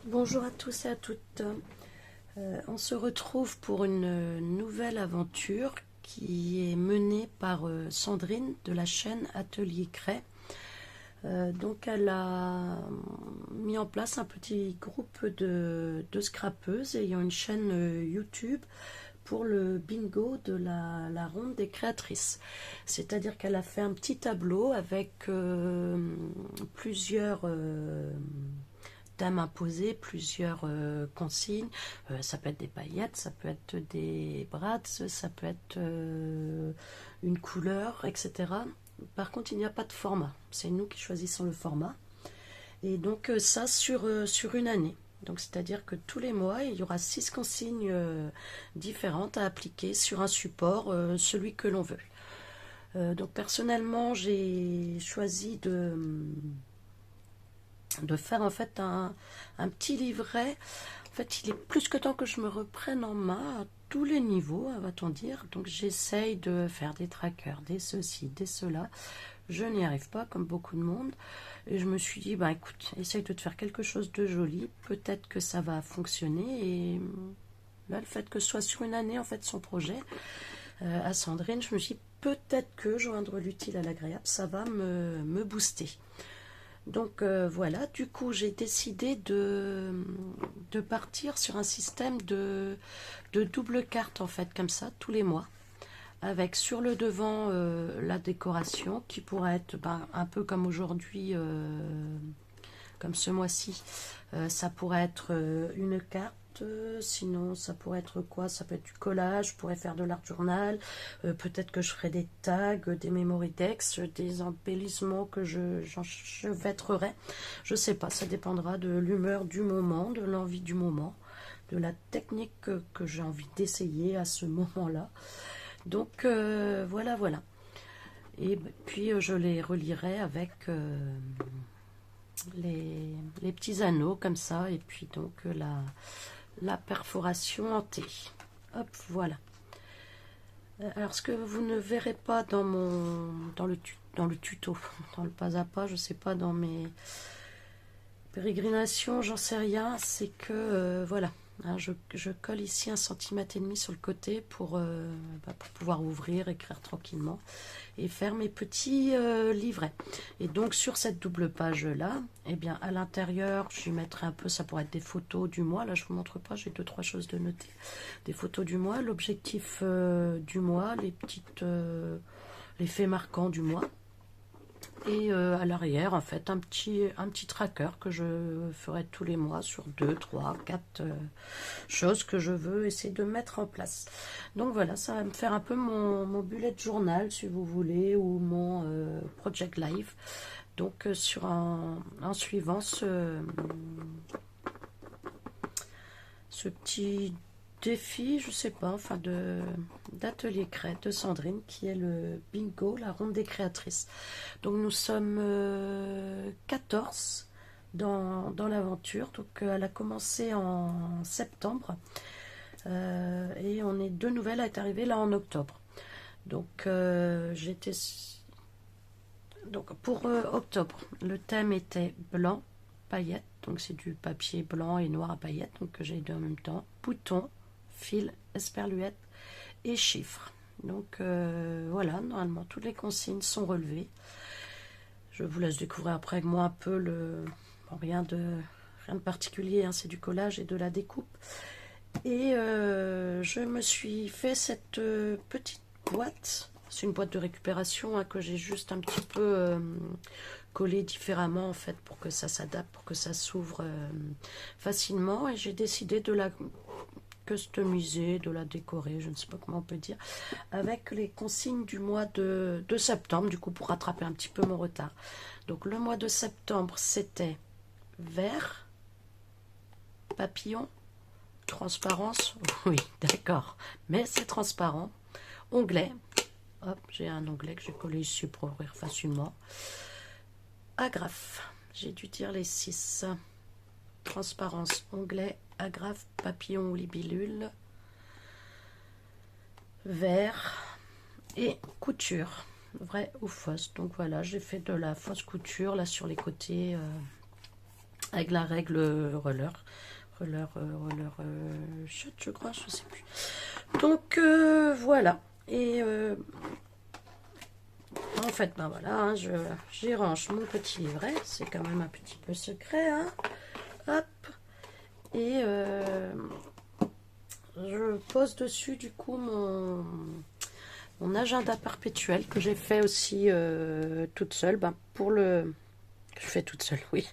Bonjour à tous et à toutes. On se retrouve pour une nouvelle aventure qui est menée par Sandrine de la chaîne Atelier Cray. Donc elle a mis en place un petit groupe de scrapeuses ayant une chaîne YouTube pour le bingo de la ronde des créatrices. C'est-à-dire qu'elle a fait un petit tableau avec plusieurs thèmes imposés, plusieurs consignes. Ça peut être des paillettes, ça peut être des brads, ça peut être une couleur, etc. Par contre, il n'y a pas de format. C'est nous qui choisissons le format. Et donc ça sur une année. Donc c'est-à-dire que tous les mois, il y aura 6 consignes différentes à appliquer sur un support, celui que l'on veut. Donc personnellement, j'ai choisi de faire en fait un petit livret. En fait, il est plus que temps que je me reprenne en main à tous les niveaux, va-t-on dire. Donc j'essaye de faire des trackers, des ceci, des cela. Je n'y arrive pas, comme beaucoup de monde. Et je me suis dit, bah écoute, essaye de te faire quelque chose de joli. Peut-être que ça va fonctionner. Et là, le fait que ce soit sur une année, en fait, son projet, à Sandrine, je me suis dit, peut-être que joindre l'utile à l'agréable, ça va me booster. Donc voilà, du coup j'ai décidé de partir sur un système de double carte en fait, comme ça, tous les mois. Avec sur le devant la décoration qui pourrait être un peu comme aujourd'hui, comme ce mois-ci. Ça pourrait être une carte. Sinon, ça pourrait être quoi? Ça peut être du collage, je pourrais faire de l'art journal, peut-être que je ferai des tags, des memory decks, des embellissements que j'enchevêtrerai. Je sais pas, ça dépendra de l'humeur du moment, de l'envie du moment, de la technique que j'ai envie d'essayer à ce moment-là. Donc voilà. Et puis je les relirai avec les petits anneaux comme ça, et puis donc la perforation en T. Hop, voilà. Alors ce que vous ne verrez pas dans le tuto, dans le pas à pas, je sais pas, dans mes pérégrinations, j'en sais rien, c'est que voilà. Hein, je colle ici 1,5 cm sur le côté pour pouvoir ouvrir, écrire tranquillement et faire mes petits livrets. Et donc sur cette double page là, eh bien à l'intérieur, je mettrai un peu, ça pourrait être des photos du mois. Là je vous montre pas, j'ai 2-3 choses de noter. Des photos du mois, l'objectif du mois, les faits marquants du mois. Et à l'arrière, en fait, un petit tracker que je ferai tous les mois sur 2, 3, 4 choses que je veux essayer de mettre en place. Donc voilà, ça va me faire un peu mon bullet journal, si vous voulez, ou mon project life. Donc en suivant ce petit défi, je sais pas, enfin d'Atelier Cray de Sandrine, qui est le bingo, la ronde des créatrices. Donc nous sommes 14 dans l'aventure. Donc elle a commencé en septembre et on est deux nouvelles à être arrivées là en octobre. Donc donc pour octobre, le thème était blanc, paillettes. Donc c'est du papier blanc et noir à paillettes, donc que j'ai deux en même temps. Boutons, fil, esperluette et chiffres. Donc voilà, normalement toutes les consignes sont relevées. Je vous laisse découvrir après moi un peu bon, rien de particulier, hein, c'est du collage et de la découpe. Et je me suis fait cette petite boîte. C'est une boîte de récupération, hein, que j'ai juste un petit peu collé différemment en fait pour que ça s'adapte, pour que ça s'ouvre facilement. Et j'ai décidé de la customiser, de la décorer, je ne sais pas comment on peut dire, avec les consignes du mois de septembre, du coup pour rattraper un petit peu mon retard. Donc le mois de septembre, c'était vert, papillon, transparence, oui, d'accord, mais c'est transparent, onglet, hop, j'ai un onglet que j'ai collé ici pour ouvrir facilement, agrafe, j'ai dû dire les 6, transparence, onglet, agrafe, papillon ou libellule, vert et couture, vraie ou fausse. Donc voilà, j'ai fait de la fausse couture là sur les côtés avec la règle roller shot, je crois, je sais plus. Donc voilà. Et en fait, ben voilà, hein, j'y range mon petit livret. C'est quand même un petit peu secret, hein. Hop. Et je pose dessus du coup mon agenda perpétuel que j'ai fait aussi toute seule. Ben, je fais toute seule, oui.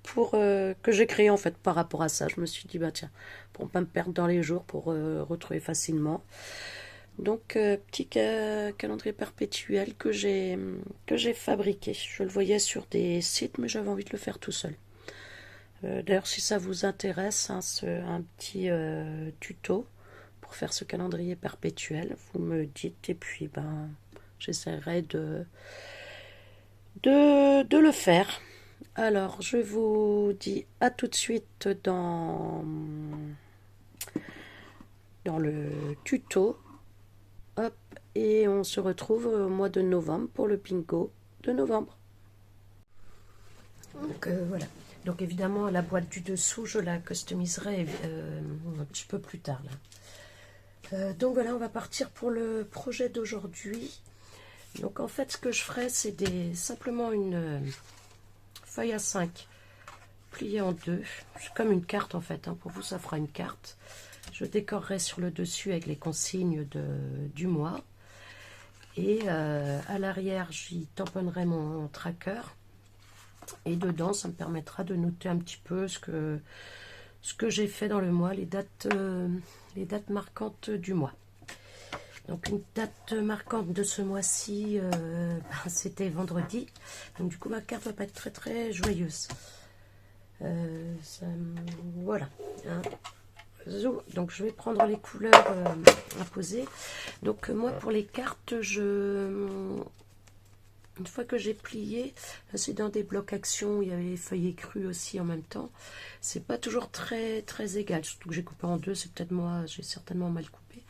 Pour que j'ai créé en fait par rapport à ça. Je me suis dit, bah tiens, pour ne pas me perdre dans les jours, pour retrouver facilement. Donc, petit calendrier perpétuel que j'ai fabriqué. Je le voyais sur des sites, mais j'avais envie de le faire tout seul. D'ailleurs, si ça vous intéresse, hein, un petit tuto pour faire ce calendrier perpétuel, vous me dites et puis ben, j'essaierai de le faire. Alors, je vous dis à tout de suite dans le tuto. Hop, et on se retrouve au mois de novembre pour le bingo de novembre. Donc voilà. Donc évidemment, la boîte du dessous, je la customiserai un petit peu plus tard. Là. Donc voilà, on va partir pour le projet d'aujourd'hui. Donc en fait, ce que je ferai, c'est simplement une feuille A5 pliée en deux. C'est comme une carte en fait. Hein. Pour vous, ça fera une carte. Je décorerai sur le dessus avec les consignes du mois. Et à l'arrière, j'y tamponnerai mon tracker. Et dedans, ça me permettra de noter un petit peu ce que j'ai fait dans le mois, les dates marquantes du mois. Donc une date marquante de ce mois-ci, c'était vendredi. Donc du coup, ma carte va pas être très très joyeuse. Voilà. Hein. Donc je vais prendre les couleurs à poser. Donc moi pour les cartes, une fois que j'ai plié, c'est dans des blocs action, il y avait les feuillets crus aussi en même temps. C'est pas toujours très très égal, surtout que j'ai coupé en deux, c'est peut-être moi, j'ai certainement mal coupé.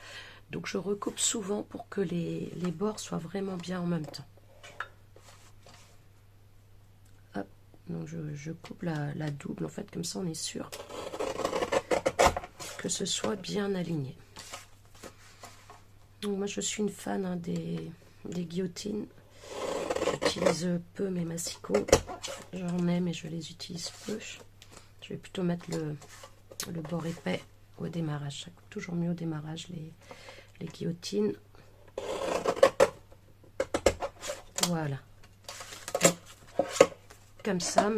Donc je recoupe souvent pour que les bords soient vraiment bien en même temps. Hop, donc je coupe la double en fait, comme ça on est sûr que ce soit bien aligné. Donc moi je suis une fan hein, des guillotines. J'utilise peu mes massicots. J'en ai mais je les utilise peu. Je vais plutôt mettre le bord épais au démarrage. Ça coûte toujours mieux au démarrage les guillotines. Voilà. Comme ça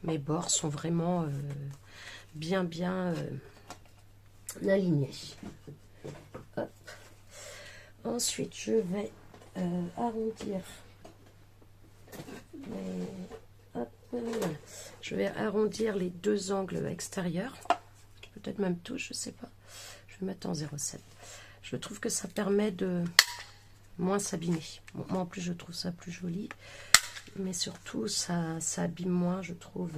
mes bords sont vraiment bien alignés. Hop. Ensuite, je vais arrondir voilà. Je vais arrondir les deux angles extérieurs, peut-être même tous, je sais pas. Je vais mettre en 0,7. Je trouve que ça permet de moins s'abîmer. Bon, moi en plus je trouve ça plus joli, mais surtout ça abîme moins, je trouve.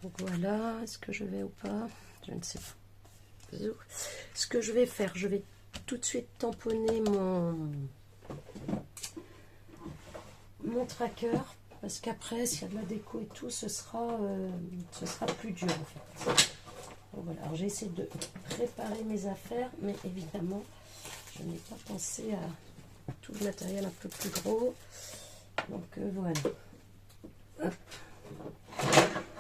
Donc voilà, est-ce que je vais ou pas? Je ne sais pas. Ce que je vais faire, je vais tout de suite tamponner mon tracker, parce qu'après, s'il y a de la déco et tout, ce sera plus dur en fait. Donc voilà, alors j'ai essayé de préparer mes affaires, mais évidemment, je n'ai pas pensé à tout le matériel un peu plus gros. Donc voilà. Hop.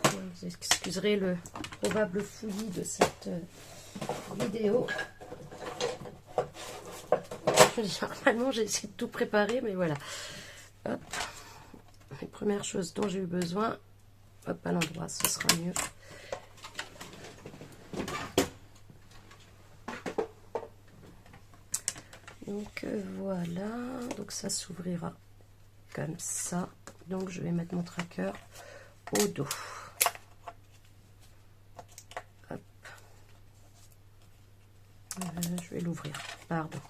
Vous excuserez le probable fouillis de cette vidéo. Normalement, j'ai essayé de tout préparer, mais voilà. Hop. Les premières choses dont j'ai eu besoin, hop, à l'endroit, ce sera mieux. Donc voilà, donc ça s'ouvrira comme ça. Donc je vais mettre mon tracker au dos. Hop. Je vais l'ouvrir, pardon.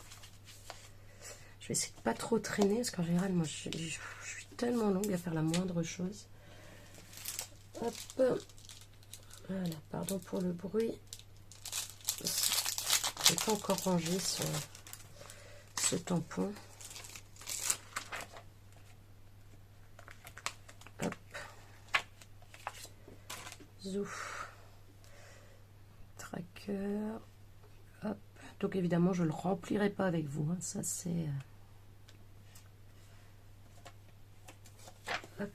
Je vais essayer de pas trop traîner parce qu'en général, moi, je suis tellement longue à faire la moindre chose. Hop. Voilà, pardon pour le bruit. Je n'ai pas encore rangé ce tampon. Zouf. Tracker. Hop. Donc évidemment, je ne le remplirai pas avec vous. Hein. Ça, c'est... Hop.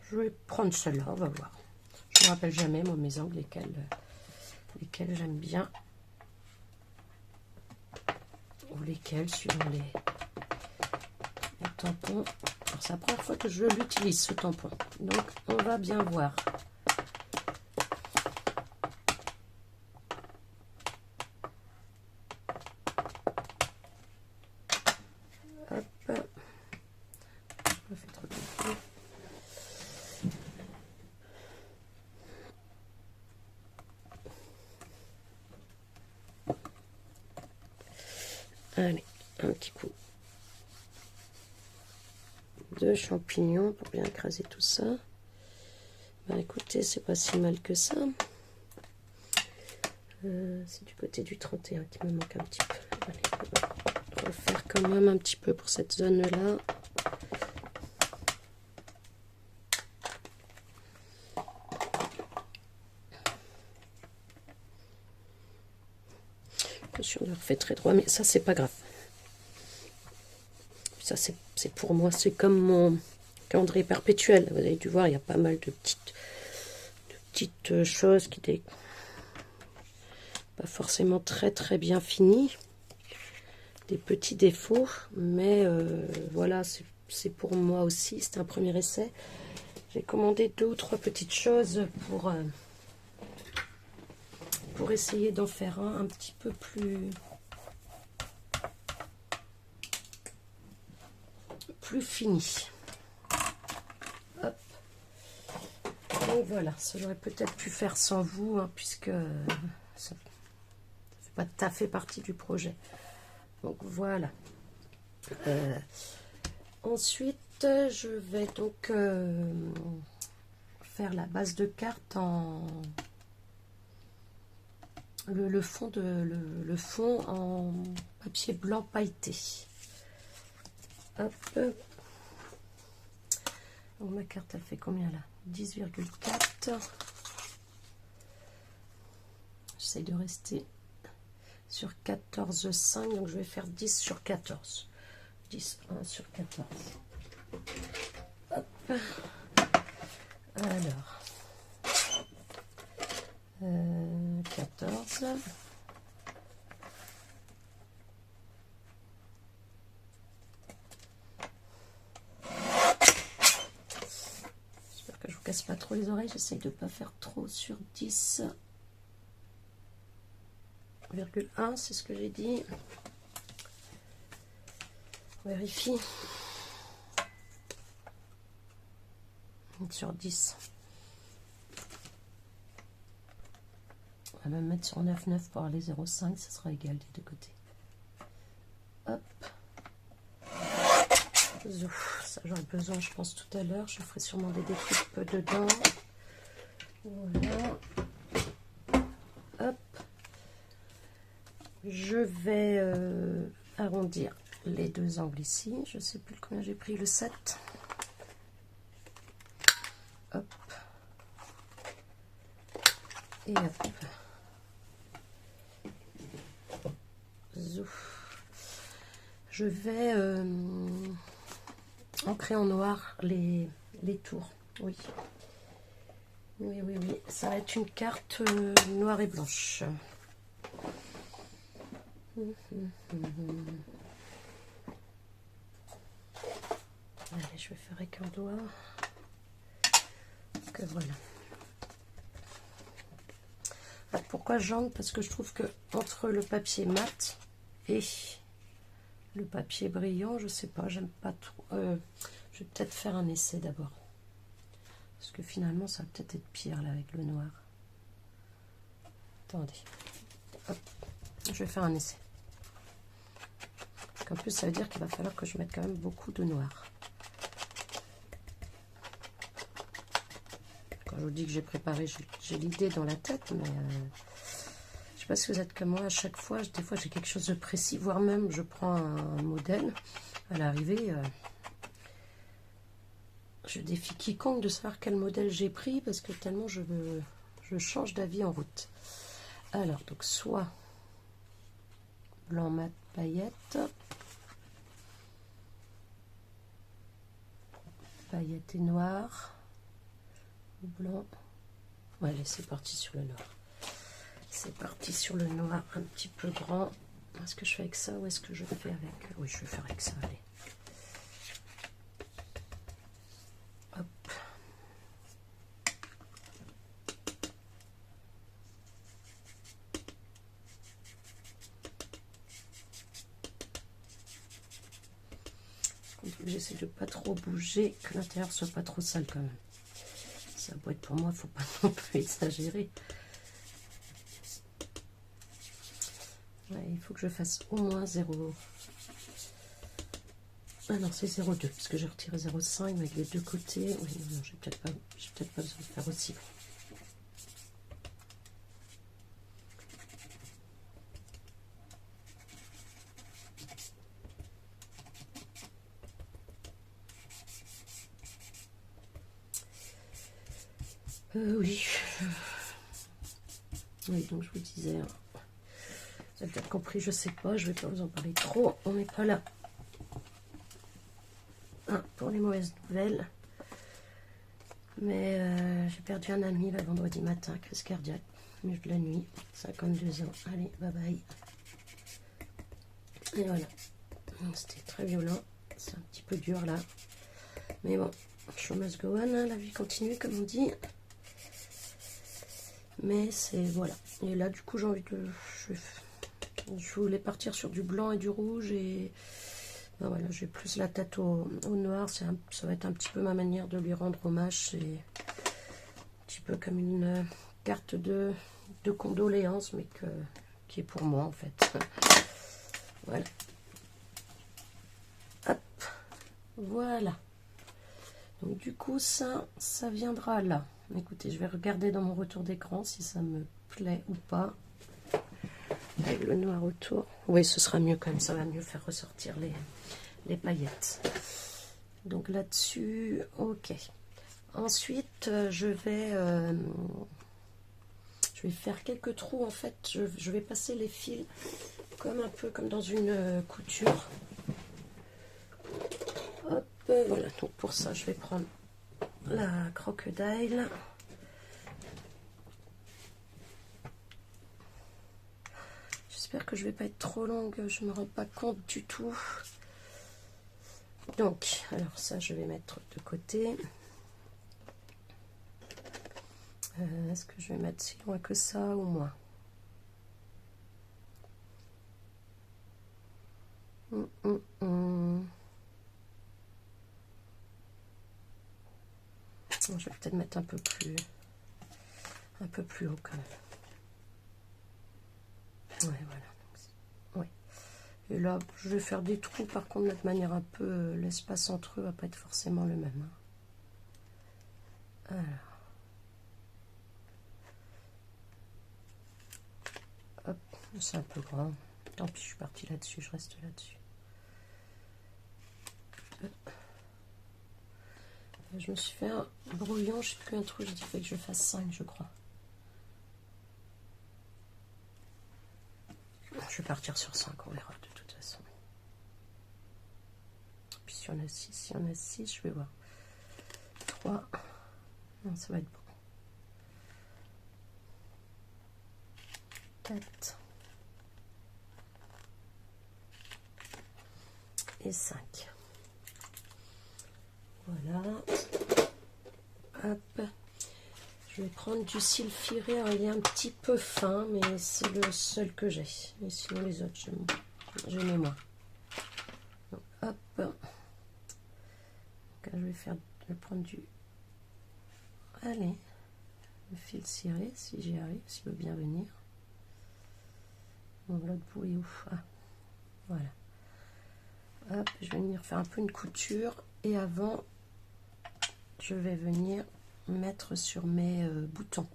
Je vais prendre celle-là, on va voir. Je ne me rappelle jamais, moi, mes angles, lesquels j'aime bien. Ou lesquels, suivant les tampons. Alors, c'est la première fois que je l'utilise, ce tampon. Donc, on va bien voir. Hop. Je fais trop de temps. Allez, un petit coup de champignons pour bien écraser tout ça. Ben, écoutez, c'est pas si mal que ça. C'est du côté du 31 qui me manque un petit peu. Allez, on va refaire quand même un petit peu pour cette zone-là. Je le refais très droit, mais ça, c'est pas grave. Ça, c'est pour moi, c'est comme mon calendrier perpétuel. Vous avez dû voir, il y a pas mal de petites choses qui étaient pas forcément très bien finies. Des petits défauts, mais voilà, c'est pour moi aussi. C'est un premier essai. J'ai commandé 2 ou 3 petites choses pour essayer d'en faire un petit peu plus fini. Hop. Donc voilà, ça j'aurais peut-être pu faire sans vous, hein, puisque ça fait pas tout à fait partie du projet. Donc voilà. Ensuite, je vais donc faire la base de carte en le fond en papier blanc pailleté. Hop. Donc ma carte, elle fait combien là? 10,4. J'essaye de rester sur 14,5, donc je vais faire 10 sur 14. 10, 1 sur 14. Hop. Alors. 14. J'espère que je vous casse pas trop les oreilles. J'essaye de ne pas faire trop sur 10,1, c'est ce que j'ai dit. On vérifie. Sur 10. On va même mettre sur 9,9 pour avoir les 0,5, ça sera égal des deux côtés. Hop. Zouf, ça j'aurai besoin, je pense, tout à l'heure. Je ferai sûrement des découpes dedans. Voilà. Hop. Je vais arrondir les 2 angles ici. Je ne sais plus combien j'ai pris, le 7. Hop. Et hop. Zouf. Je vais ancrer en noir les tours. Oui. Oui. Ça va être une carte noire et blanche. Allez, je vais faire avec un doigt. Que voilà. Alors, pourquoi j'angle? Parce que je trouve que entre le papier mat et le papier brillant, je sais pas, j'aime pas trop. Je vais peut-être faire un essai d'abord. Parce que finalement, ça va peut-être être pire là avec le noir. Attendez. Hop. Je vais faire un essai. Parce qu'en plus, ça veut dire qu'il va falloir que je mette quand même beaucoup de noir. Quand je vous dis que j'ai préparé, j'ai l'idée dans la tête, mais sais pas si vous êtes comme moi, à chaque fois, des fois j'ai quelque chose de précis, voire même je prends un modèle, à l'arrivée, je défie quiconque de savoir quel modèle j'ai pris, parce que tellement je change d'avis en route. Alors, donc soit blanc mat paillettes, paillettes et noir, blanc. Ouais, allez, c'est parti sur le noir. C'est parti sur le noir un petit peu grand. Est-ce que je fais avec ça ou est-ce que je fais avec... Oui, je vais faire avec ça, allez. Hop. J'essaie de pas trop bouger, que l'intérieur soit pas trop sale quand même. Ça doit être pour moi, faut pas non plus exagérer. Ouais, il faut que je fasse au moins 0. Ah non, c'est 0,2 parce que j'ai retiré 0,5 avec les deux côtés. Oui, non, j'ai peut-être pas besoin de faire aussi. Oui. Oui, donc je vous disais, vous avez peut-être compris, je sais pas, je vais pas vous en parler trop, on n'est pas là pour les mauvaises nouvelles. Mais j'ai perdu un ami le vendredi matin, crise cardiaque, milieu de la nuit, 52 ans. Allez, bye bye. Et voilà, c'était très violent, c'est un petit peu dur là. Mais bon, show must go on, hein, la vie continue comme on dit. Mais c'est, voilà. Et là, du coup, j'ai envie de... Je voulais partir sur du blanc et du rouge. Et ben voilà, j'ai plus la tête au noir. Ça va être un petit peu ma manière de lui rendre hommage. C'est un petit peu comme une carte de condoléances, mais qui est pour moi, en fait. Voilà. Hop. Voilà. Donc, du coup, ça viendra là. Écoutez, je vais regarder dans mon retour d'écran si ça me plaît ou pas. Avec le noir autour. Oui, ce sera mieux quand même, ça va mieux faire ressortir les paillettes. Donc là-dessus, ok. Ensuite, je vais faire quelques trous en fait. Je vais passer les fils comme un peu comme dans une couture. Hop, voilà. Donc pour ça, je vais prendre la crocodile. J'espère que je vais pas être trop longue, je me rends pas compte du tout. Donc, alors ça, je vais mettre de côté. Est-ce que je vais mettre si loin que ça ou moins? Je vais peut-être mettre un peu plus haut quand même. Ouais, voilà. Ouais. Et là, je vais faire des trous, par contre, de manière un peu... l'espace entre eux va pas être forcément le même. Alors. Hop, c'est un peu grand. Tant pis, je suis partie là-dessus, je reste là-dessus. Je me suis fait un brouillon, je sais plus un trou, j'ai dit que je fasse 5, je crois. Je vais partir sur 5, on verra de toute façon. Puis si on a 6, je vais voir. 3. Non, ça va être bon. 4. Et 5. Voilà. Hop. Je vais prendre du sulfuré. Alors, il est un petit peu fin, mais c'est le seul que j'ai. Mais sinon, les autres, j'aime moins. Donc, hop. Donc, là, je vais prendre du... Allez. Le fil ciré, si j'y arrive, s'il veut bien venir. Bon, l'autre bout est où? Ah, voilà. Hop, je vais venir faire un peu une couture. Et avant, je vais venir mettre sur mes boutons.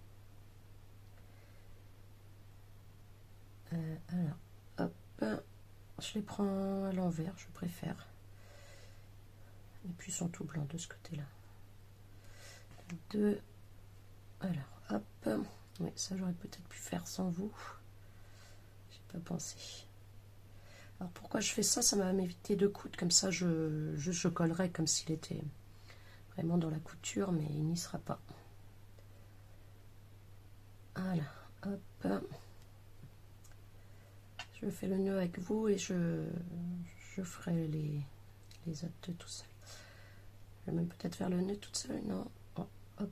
Alors, hop, je les prends à l'envers, je préfère. Et puis ils sont tout blancs de ce côté-là. 2. Alors, hop. Oui, ça j'aurais peut-être pu faire sans vous. J'ai pas pensé. Alors pourquoi je fais ça? Ça va m'éviter de coudre. Comme ça, je collerai comme s'il était vraiment dans la couture, mais il n'y sera pas. Voilà, hop. Je fais le nœud avec vous et je ferai les autres tout seul. Je vais même peut-être faire le nœud toute seule, non? Oh, hop.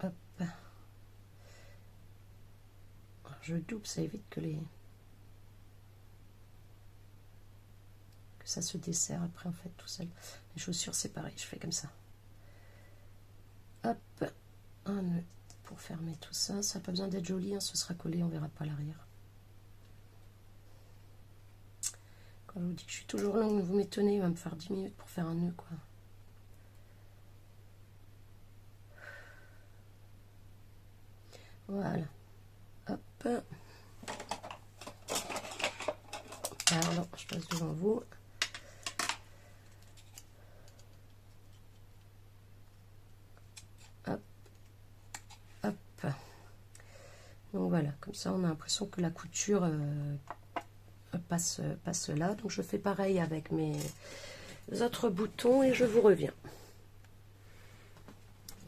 Hop. Alors, je double, ça évite que ça se desserre après en fait tout seul. Les chaussures c'est pareil, je fais comme ça. Hop, un nœud pour fermer tout ça. Ça n'a pas besoin d'être joli, hein, ce sera collé, on verra pas l'arrière. Quand je vous dis que je suis toujours longue, vous m'étonnez, il va me faire 10 minutes pour faire un nœud quoi. Voilà. Hop. Pardon, je passe devant vous. Hop. Hop. Donc voilà, comme ça on a l'impression que la couture passe là. Donc je fais pareil avec mes autres boutons et je vous reviens.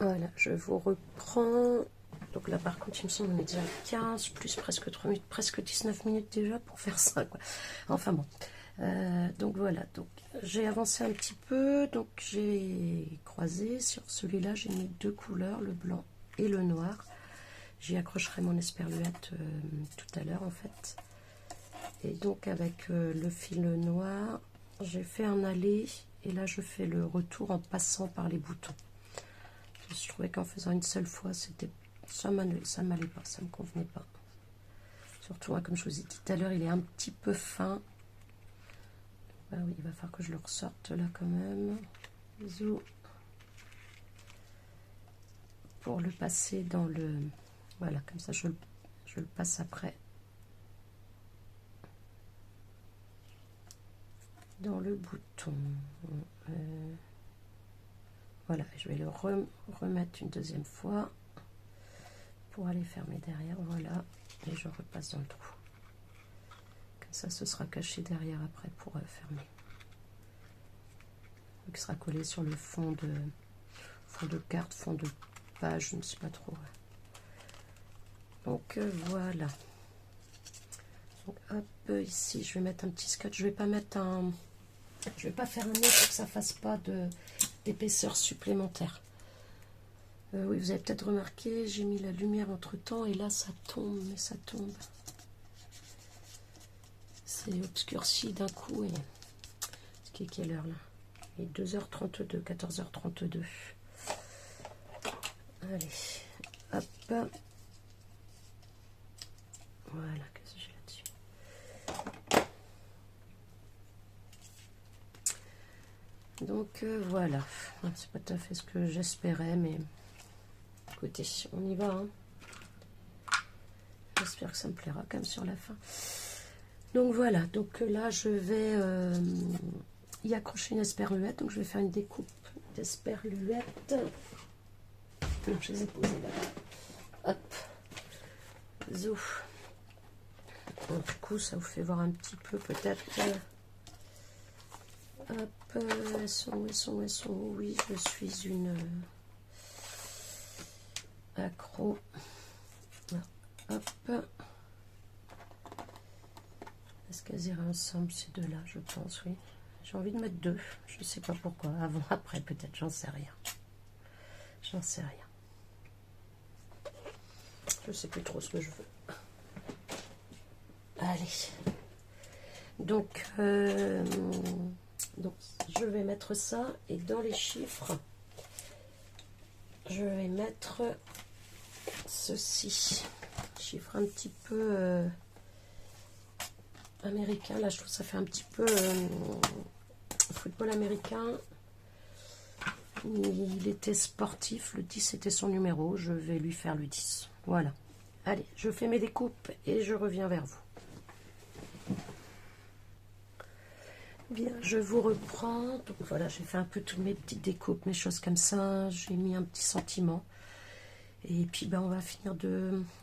Voilà, je vous reprends. Donc là par contre il me semble qu'on est déjà 15 plus presque 3 minutes, presque 19 minutes déjà pour faire ça quoi. Enfin bon, donc voilà, donc j'ai avancé un petit peu, donc j'ai croisé sur celui-là, j'ai mis 2 couleurs, le blanc et le noir. J'y accrocherai mon esperluette tout à l'heure en fait. Et donc avec le fil noir, j'ai fait un aller et là je fais le retour en passant par les boutons. Je trouvais qu'en faisant une seule fois, ça m'allait pas, ça me convenait pas. Surtout, comme je vous ai dit tout à l'heure, il est un petit peu fin. Bah oui, il va falloir que je le ressorte là quand même. Bisous. Pour le passer dans le... Voilà, comme ça je le passe après. Dans le bouton. Voilà, je vais le remettre une deuxième fois. Pour aller fermer derrière, voilà, et je repasse dans le trou. Comme ça, ce sera caché derrière après pour fermer. Donc, il sera collé sur le fond de carte, fond de page, je ne sais pas trop. Donc voilà. Donc, hop, ici, je vais mettre un petit scotch. Je vais pas faire un nœud pour que ça fasse pas d'épaisseur supplémentaire. Oui, vous avez peut-être remarqué, j'ai mis la lumière entre temps et là ça tombe, mais ça tombe. C'est obscurci d'un coup et... C'est quelle heure là? Il est 2h32, 14h32. Allez, hop. Voilà, qu'est-ce que j'ai là-dessus? Donc voilà, c'est pas tout à fait ce que j'espérais, mais... Écoutez, on y va. Hein. J'espère que ça me plaira quand même sur la fin. Donc voilà, donc là je vais y accrocher une esperluette. Donc je vais faire une découpe d'esperluette. Je les ai posées là. Hop. Zou. Donc, du coup, ça vous fait voir un petit peu peut-être. Hop. Elles sont. Oui, je suis une... accro. Hop. Est-ce qu'elles iraient ensemble ces deux là? Je pense, oui. J'ai envie de mettre 2. Je sais pas pourquoi. Avant, après, peut-être. J'en sais rien. J'en sais rien. Je sais plus trop ce que je veux. Allez. Donc je vais mettre ça. Et dans les chiffres, je vais mettre ceci. Chiffre un petit peu américain. Là, je trouve que ça fait un petit peu football américain. Il était sportif. Le 10 était son numéro. Je vais lui faire le 10. Voilà. Allez, je fais mes découpes et je reviens vers vous. Bien, je vous reprends. Donc voilà, j'ai fait un peu toutes mes petites découpes, mes choses comme ça. J'ai mis un petit sentiment. Et puis ben, on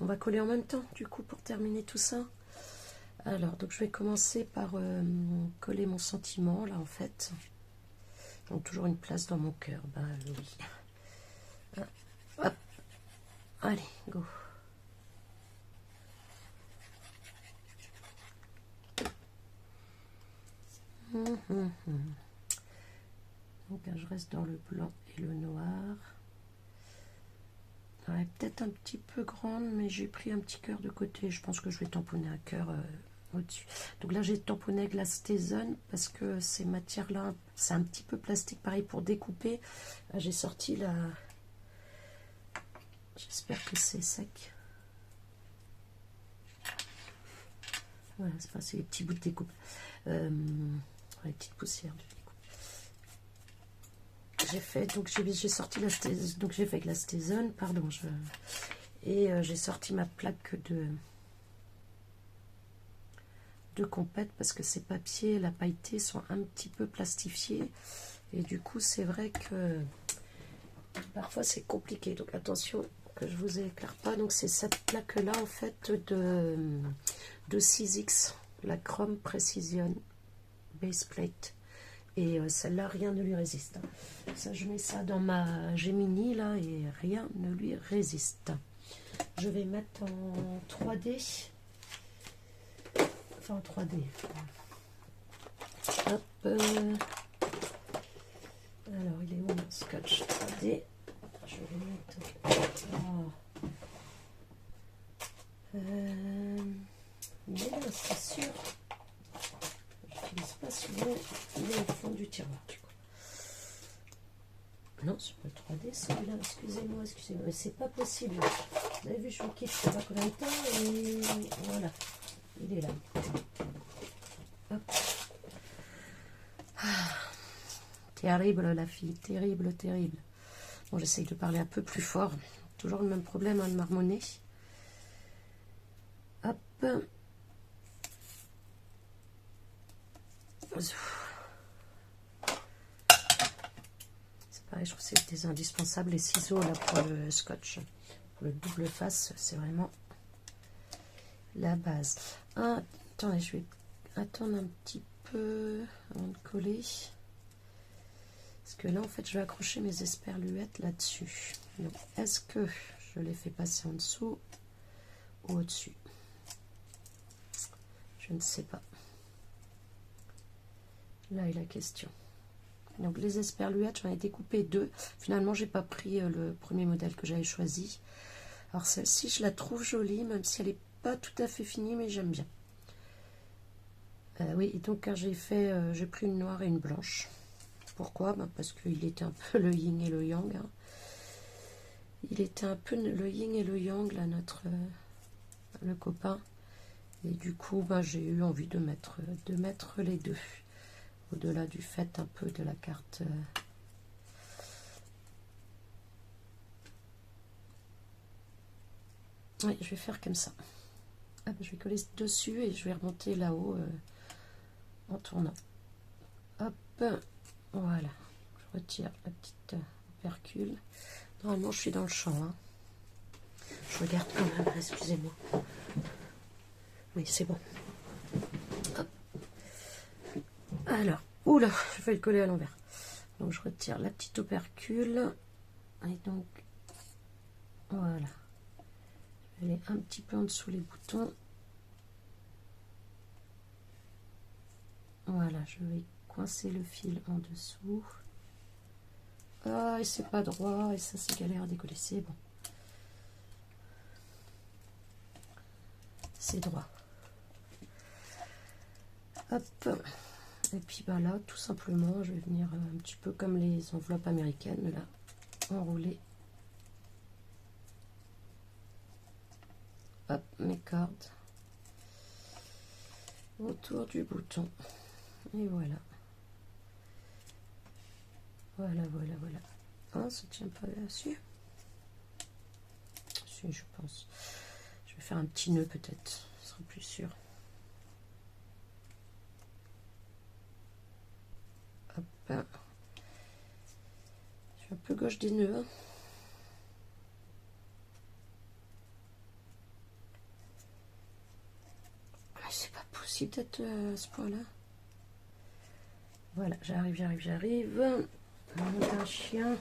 va coller en même temps du coup pour terminer tout ça. Alors, donc je vais commencer par coller mon sentiment là en fait. Donc toujours une place dans mon cœur. Ben oui. Hop. Allez, go. Donc je reste dans le blanc et le noir. Ouais, peut-être un petit peu grande, mais j'ai pris un petit cœur de côté. Je pense que je vais tamponner un cœur au-dessus. Donc là, j'ai tamponné avec la Stézone parce que ces matières-là, c'est un petit peu plastique, pareil pour découper. J'ai sorti la... J'espère que c'est sec. Voilà, c'est les petits bouts de découpe. Les petites poussières de découpe. J'ai fait, donc j'ai sorti la Stézone, donc j'ai fait avec la Stézone, pardon, et j'ai sorti ma plaque de compète parce que ces papiers, la pailleté, sont un petit peu plastifiés et du coup c'est vrai que parfois c'est compliqué, donc attention que je vous éclaire pas. Donc c'est cette plaque là en fait de 6X, la Chrome Precision Base Plate, et celle-là rien ne lui résiste. Ça, je mets ça dans ma Gemini là et rien ne lui résiste. Je vais mettre en 3D, enfin en 3D. Hop. Alors il est où mon scotch 3D? Je vais le mettre. Il est là, c'est sûr. Je n'utilise pas souvent. Il est au fond du tiroir du coup. Non, c'est pas le 3D celui-là. Excusez-moi, mais c'est pas possible. Vous avez vu, je vous quitte, je sais pas combien de temps et voilà, il est là. Hop. Terrible la fille, terrible, terrible. Bon, j'essaye de parler un peu plus fort. Toujours le même problème de marmonner. Hop. C'est pareil, je trouve que c'est des indispensables les ciseaux là pour le scotch. Pour le double face, c'est vraiment la base. Ah, attendez, je vais attendre un petit peu avant de coller. Parce que là, en fait, je vais accrocher mes esperluettes là-dessus. Donc, est-ce que je les fais passer en dessous ou au-dessus? Je ne sais pas. Là est la question. Donc, les esperluettes, j'en ai découpé 2. Finalement, j'ai pas pris le premier modèle que j'avais choisi. Alors, celle-ci, je la trouve jolie, même si elle n'est pas tout à fait finie, mais j'aime bien. Oui, et donc, j'ai pris une noire et une blanche. Pourquoi? Parce qu'il était un peu le yin et le yang. Hein. Il était un peu le yin et le yang, là, le copain. Et du coup, j'ai eu envie de mettre les deux. Au-delà du fait un peu de la carte. Oui, je vais faire comme ça. Hop, je vais coller dessus et je vais remonter là-haut en tournant. Hop. Voilà, je retire la petite opercule. Normalement, je suis dans le champ. Hein. Je regarde quand même, excusez-moi. Oui, c'est bon. Hop. Alors, oula, je vais le coller à l'envers. Donc, je retire la petite opercule. Et donc, voilà. Je vais aller un petit peu en dessous les boutons. Voilà, je vais coincer le fil en dessous. Ah, et c'est pas droit, et ça c'est galère à décoller, c'est bon. C'est droit. Hop. Et puis là, tout simplement, je vais venir un petit peu comme les enveloppes américaines, là, enrouler. Hop, mes cordes. Autour du bouton. Et voilà. Voilà. Ah, ça tient pas là-dessus. Si, je pense. Je vais faire un petit nœud peut-être, ce sera plus sûr. Hop. Je suis un peu gauche des nœuds. C'est pas possible d'être à ce point-là. Voilà, j'arrive. Un chien.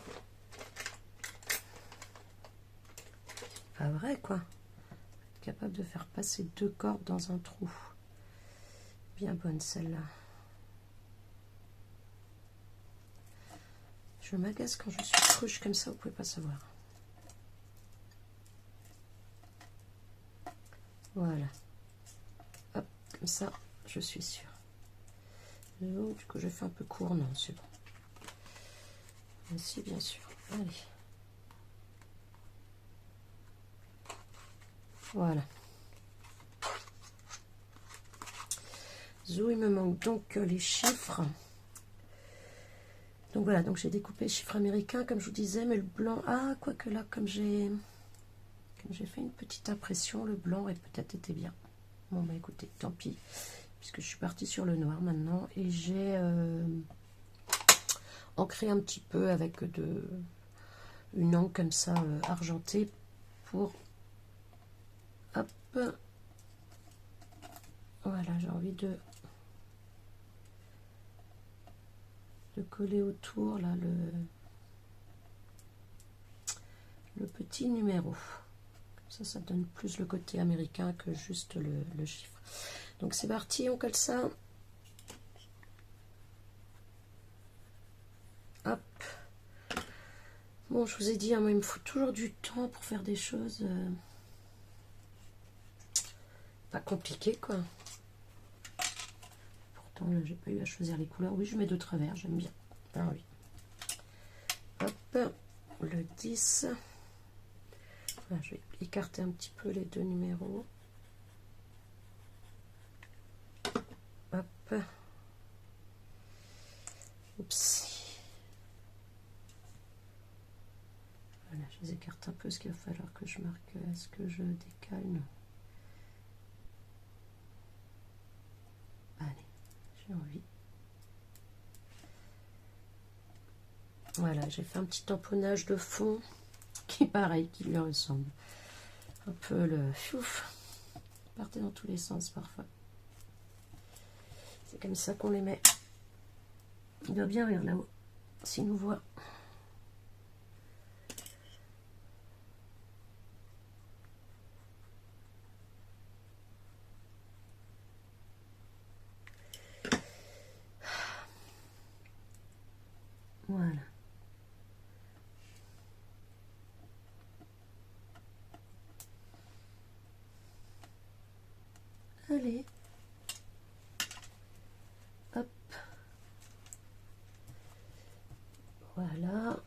Pas vrai, quoi. Être capable de faire passer 2 cordes dans un trou. Bien bonne, celle-là. Je m'agace quand je suis cruche comme ça, vous pouvez pas savoir. Voilà. Hop, comme ça, je suis sûre. Du coup, je fais un peu court, non, c'est bon. Ainsi, bien sûr. Allez. Voilà. Zou, il me manque donc les chiffres. Donc voilà, donc j'ai découpé les chiffres américains, comme je vous disais, mais le blanc... Ah, quoique là, comme j'ai fait une petite impression, le blanc aurait peut-être été bien. Bon, bah écoutez, tant pis, puisque je suis partie sur le noir maintenant, et j'ai ancré un petit peu avec une encre comme ça, argentée, pour... Hop. Voilà, j'ai envie de coller autour, là, le petit numéro. Ça donne plus le côté américain que juste le chiffre. Donc c'est parti, on colle ça. Hop. Bon, je vous ai dit, hein, moi, il me faut toujours du temps pour faire des choses pas compliquées, quoi. Pourtant, là, j'ai pas eu à choisir les couleurs. Oui, je mets de travers, j'aime bien. Ah oui. Hop, le 10. Voilà, je vais écarter un petit peu les 2 numéros. Hop. Oups. Voilà, je les écarte un peu, ce qu'il va falloir que je marque. Est-ce que je décale? Non. Allez, j'ai envie. Voilà, j'ai fait un petit tamponnage de fond qui est pareil, qui lui ressemble. Un peu le fiouf. Partez dans tous les sens parfois. C'est comme ça qu'on les met. Il doit bien rire là-haut, s'il nous voit. Voilà. Allez. Hop. Voilà.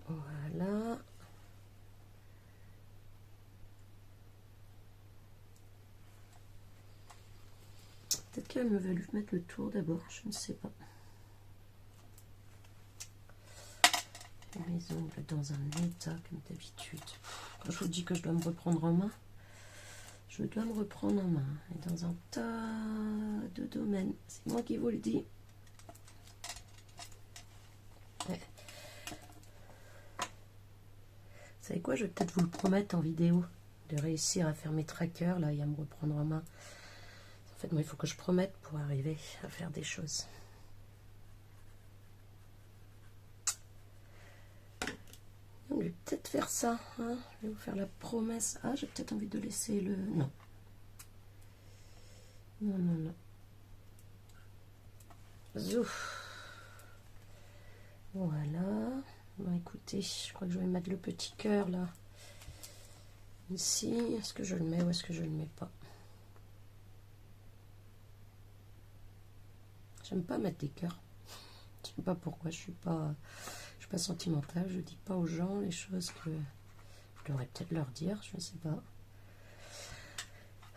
Voilà. Peut-être qu'elle me veut lui mettre le tour d'abord, je ne sais pas. Mes ongles dans un état comme d'habitude. Quand je vous dis que je dois me reprendre en main, je dois me reprendre en main. Et dans un tas de domaines. C'est moi qui vous le dis. Ouais. Vous savez quoi, je vais peut-être vous le promettre en vidéo, de réussir à faire mes trackers là et à me reprendre en main. En fait, moi, il faut que je promette pour arriver à faire des choses. Je vais peut-être faire ça. Hein, je vais vous faire la promesse. Ah, j'ai peut-être envie de laisser le... Non. Non, non, non. Zouf. Voilà. Bon, écoutez, je crois que je vais mettre le petit cœur là. Ici. Est-ce que je le mets ou est-ce que je le mets pas? J'aime pas mettre des cœurs. Je sais pas pourquoi. Je suis pas sentimentale. Je dis pas aux gens les choses que je devrais peut-être leur dire. Je ne sais pas.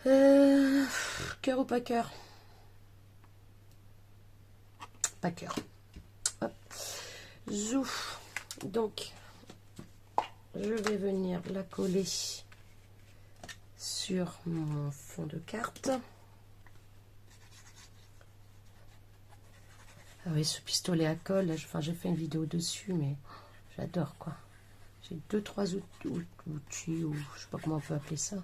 Cœur ou pas cœur? Pas cœur. Hop. Zou. Donc, je vais venir la coller sur mon fond de carte. Ah oui, ce pistolet à colle, enfin, j'ai fait une vidéo dessus, mais j'adore quoi. J'ai 2-3 outils, ou je sais pas comment on peut appeler ça.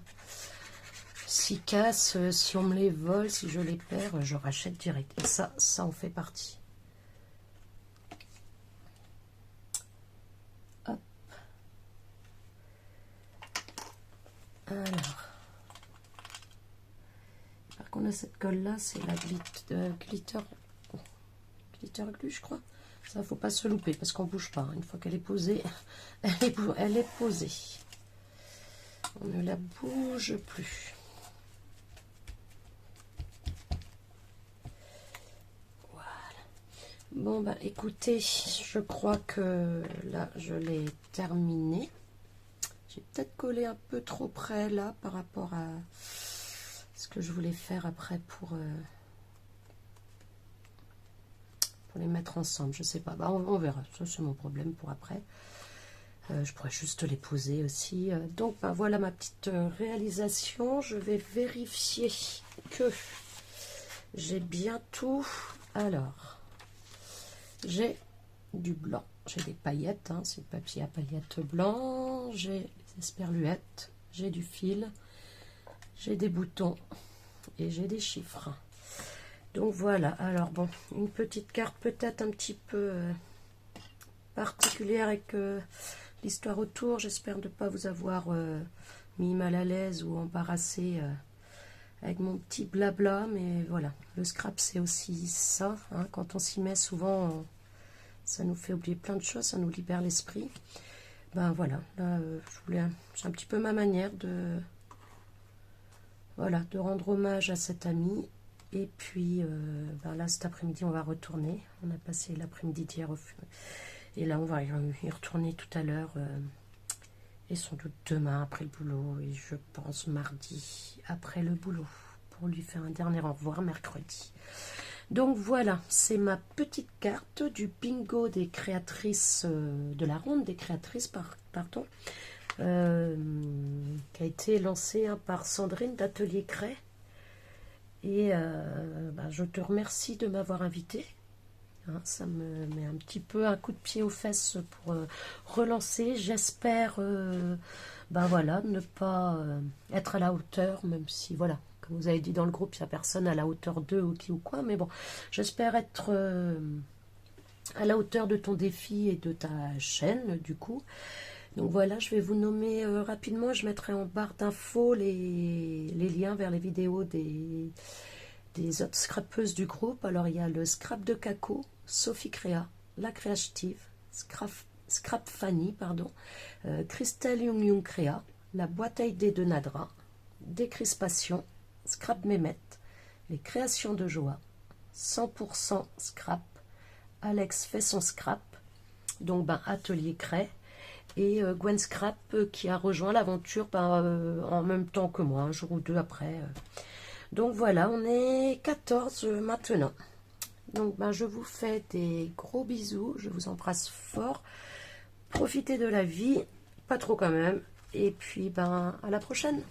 S'ils cassent, si on me les vole, si je les perds, je rachète direct. Et ça en fait partie. Hop. Alors. Par contre, cette colle là, c'est la glitter glue, je crois. Ça, faut pas se louper parce qu'on bouge pas. Une fois qu'elle est posée, elle est posée. On ne la bouge plus. Voilà. Bon, bah écoutez, je crois que là, je l'ai terminé. J'ai peut-être collé un peu trop près là par rapport à ce que je voulais faire après pour les mettre ensemble. Je sais pas, bah, on verra. Ça, c'est mon problème pour après. Je pourrais juste les poser aussi. Donc, bah, voilà ma petite réalisation. Je vais vérifier que j'ai bien tout. Alors, j'ai du blanc. J'ai des paillettes, hein, c'est le papier à paillettes blanc. J'ai des esperluettes. J'ai du fil. J'ai des boutons. Et j'ai des chiffres. Donc voilà, alors bon, une petite carte peut-être un petit peu particulière avec l'histoire autour. J'espère ne pas vous avoir mis mal à l'aise ou embarrassé avec mon petit blabla. Mais voilà, le scrap c'est aussi ça. Hein, quand on s'y met souvent, ça nous fait oublier plein de choses, ça nous libère l'esprit. Ben voilà, là c'est un petit peu ma manière de, voilà, de rendre hommage à cet ami. Et puis, ben là, cet après-midi, on va retourner. On a passé l'après-midi d'hier au feu. Et là, on va y retourner tout à l'heure. Et sans doute demain, après le boulot. Et je pense mardi, après le boulot. Pour lui faire un dernier au revoir mercredi. Donc voilà, c'est ma petite carte du bingo des créatrices, de la ronde des créatrices, pardon. Qui a été lancée hein, par Sandrine d'Atelier Cray. Et ben, je te remercie de m'avoir invité. Hein, ça me met un petit peu un coup de pied aux fesses pour relancer. J'espère ben voilà, ne pas être à la hauteur, même si, voilà, comme vous avez dit dans le groupe, il n'y a personne à la hauteur d'eux ou qui ou quoi. Mais bon, j'espère être à la hauteur de ton défi et de ta chaîne, du coup. Donc voilà, je vais vous nommer rapidement. Je mettrai en barre d'infos les liens vers les vidéos des autres scrapeuses du groupe. Alors il y a le scrap de Caco, Sophie Créa, La Créative, Scrap Fanny, pardon, Christelle Yung Créa, La Boîte à idées de Nadra, Décrispation, Scrap Mémette, Les Créations de Joa, 100% Scrap, Alex fait son scrap, donc ben, Atelier Cray, et Gwen Scrap qui a rejoint l'aventure en même temps que moi, un jour ou deux après. Donc voilà, on est 14 maintenant. Donc ben, je vous fais des gros bisous, je vous embrasse fort. Profitez de la vie, pas trop quand même. Et puis ben à la prochaine.